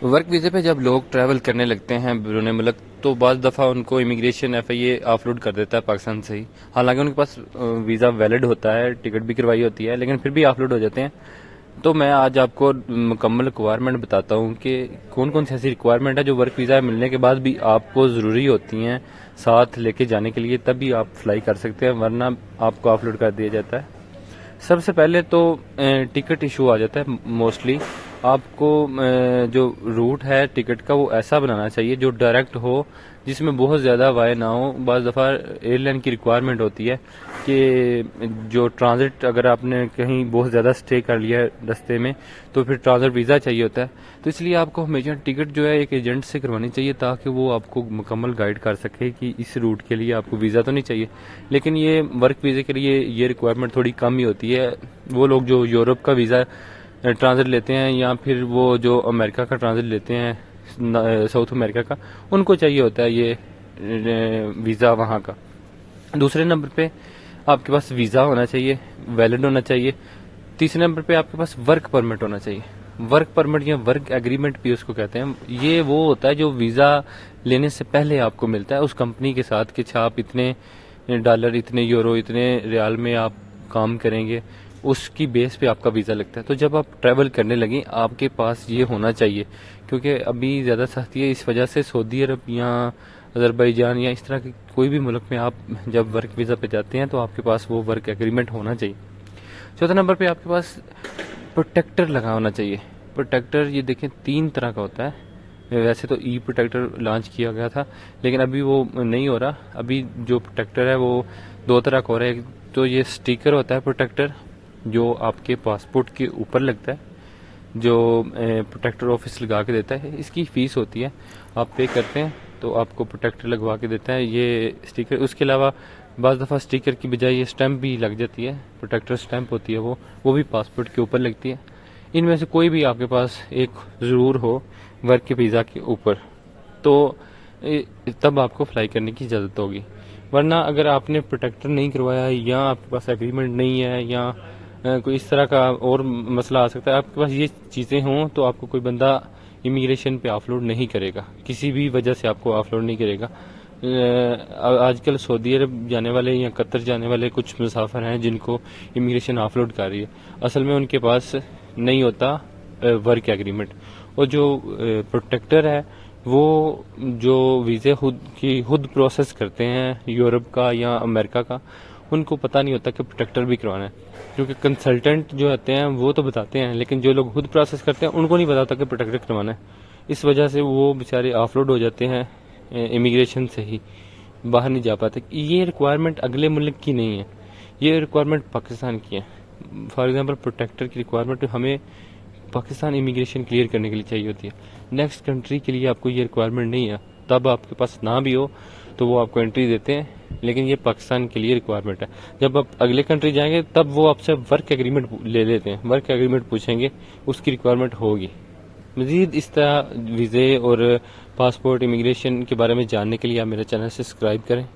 Work वीज़े पे जब लोग ट्रैवल करने लगते हैं बैरून मुल्क, तो बाज़ दफ़ा उनको इमिग्रेशन FIA ऑफलोड कर देता है पाकिस्तान से ही। हालांकि उनके पास वीज़ा वैलिड होता है, टिकट भी करवाई होती है, लेकिन फिर भी ऑफलोड हो जाते हैं। तो मैं आज आपको मुकम्मल रिक्वायरमेंट बताता हूँ कि कौन कौन सी ऐसी रिक्वायरमेंट है जो वर्क वीज़ा मिलने के बाद भी आपको ज़रूरी होती हैं साथ लेके जाने के लिए, तभी आप फ्लाई कर सकते हैं, वरना आपको ऑफलोड कर दिया जाता है। सबसे पहले तो टिकट इशू आ जाता है। मोस्टली आपको जो रूट है टिकट का वो ऐसा बनाना चाहिए जो डायरेक्ट हो, जिसमें बहुत ज़्यादा वाय ना हो। बाज़ दफ़ा एयरलाइन की रिक्वायरमेंट होती है कि जो ट्रांजिट, अगर आपने कहीं बहुत ज़्यादा स्टे कर लिया है रास्ते में, तो फिर ट्रांजिट वीज़ा चाहिए होता है। तो इसलिए आपको हमेशा टिकट जो है एक एजेंट से करवानी चाहिए, ताकि वो आपको मुकम्मल गाइड कर सके कि इस रूट के लिए आपको वीज़ा तो नहीं चाहिए। लेकिन ये वर्क वीज़े के लिए ये रिक्वायरमेंट थोड़ी कम ही होती है। वो लोग जो यूरोप का वीज़ा ट्रांजिट लेते हैं, या फिर वो जो अमेरिका का ट्रांजिट लेते हैं, साउथ अमेरिका का, उनको चाहिए होता है ये वीज़ा वहाँ का। दूसरे नंबर पे आपके पास वीज़ा होना चाहिए, वैलिड होना चाहिए। तीसरे नंबर पे आपके पास वर्क परमिट होना चाहिए। वर्क परमिट या वर्क एग्रीमेंट भी उसको कहते हैं। ये वो होता है जो वीज़ा लेने से पहले आपको मिलता है उस कंपनी के साथ, कि आप इतने डॉलर, इतने यूरो, इतने रियाल में आप काम करेंगे, उसकी बेस पे आपका वीज़ा लगता है। तो जब आप ट्रैवल करने लगे आपके पास ये होना चाहिए, क्योंकि अभी ज़्यादा सख्ती है, इस वजह से सऊदी अरब या अजरबैजान या इस तरह के कोई भी मुल्क में आप जब वर्क वीज़ा पे जाते हैं तो आपके पास वो वर्क एग्रीमेंट होना चाहिए। चौथा नंबर पे आपके पास प्रोटेक्टर लगा होना चाहिए। प्रोटेक्टर ये देखें 3 तरह का होता है। वैसे तो ई प्रोटेक्टर लॉन्च किया गया था, लेकिन अभी वो नहीं हो रहा। अभी जो प्रोटेक्टर है वो 2 तरह का हो रहा है। तो ये स्टिकर होता है प्रोटेक्टर, जो आपके पासपोर्ट के ऊपर लगता है, जो प्रोटेक्टर ऑफिस लगा के देता है। इसकी फ़ीस होती है, आप पे करते हैं तो आपको प्रोटेक्टर लगवा के देता है ये स्टिकर। उसके अलावा बाज़ दफ़ा स्टिकर की बजाय ये स्टैंप भी लग जाती है, प्रोटेक्टर स्टैंप होती है, वो भी पासपोर्ट के ऊपर लगती है। इनमें से कोई भी आपके पास एक ज़रूर हो वर्क के वीज़ा के ऊपर, तो तब आपको फ्लाई करने की इजाज़त होगी। वरना अगर आपने प्रोटेक्टर नहीं करवाया, या आपके पास एग्रीमेंट नहीं है, या कोई इस तरह का और मसला आ सकता है, आपके पास ये चीज़ें हों, तो आपको कोई बंदा इमिग्रेशन पे ऑफलोड नहीं करेगा, किसी भी वजह से आपको ऑफलोड नहीं करेगा। आजकल सऊदी अरब जाने वाले या कतर जाने वाले कुछ मुसाफिर हैं जिनको इमिग्रेशन ऑफलोड कर रही है, असल में उनके पास नहीं होता वर्क एग्रीमेंट। और जो प्रोटेक्टर है वो जो वीज़े खुद प्रोसेस करते हैं यूरोप का या अमेरिका का, उनको पता नहीं होता कि प्रोटेक्टर भी करवाना है, क्योंकि कंसल्टेंट जो होते हैं वो तो बताते हैं, लेकिन जो लोग खुद प्रोसेस करते हैं उनको नहीं पता होता कि प्रोटेक्टर करवाना है। इस वजह से वो बेचारे ऑफलोड हो जाते हैं, इमिग्रेशन से ही बाहर नहीं जा पाते। ये रिक्वायरमेंट अगले मुल्क की नहीं है, ये रिक्वायरमेंट पाकिस्तान की है। फॉर एग्जांपल प्रोटेक्टर की रिक्वायरमेंट हमें पाकिस्तान इमिग्रेशन क्लियर करने के लिए चाहिए होती है। नेक्स्ट कंट्री के लिए आपको ये रिक्वायरमेंट नहीं है, तब आपके पास ना भी हो तो वो आपको एंट्री देते हैं, लेकिन ये पाकिस्तान के लिए रिक्वायरमेंट है। जब आप अगले कंट्री जाएंगे तब वो आपसे वर्क एग्रीमेंट ले लेते हैं, वर्क एग्रीमेंट पूछेंगे, उसकी रिक्वायरमेंट होगी। मज़ीद इस तरह वीज़े और पासपोर्ट इमिग्रेशन के बारे में जानने के लिए आप मेरा चैनल सब्सक्राइब करें।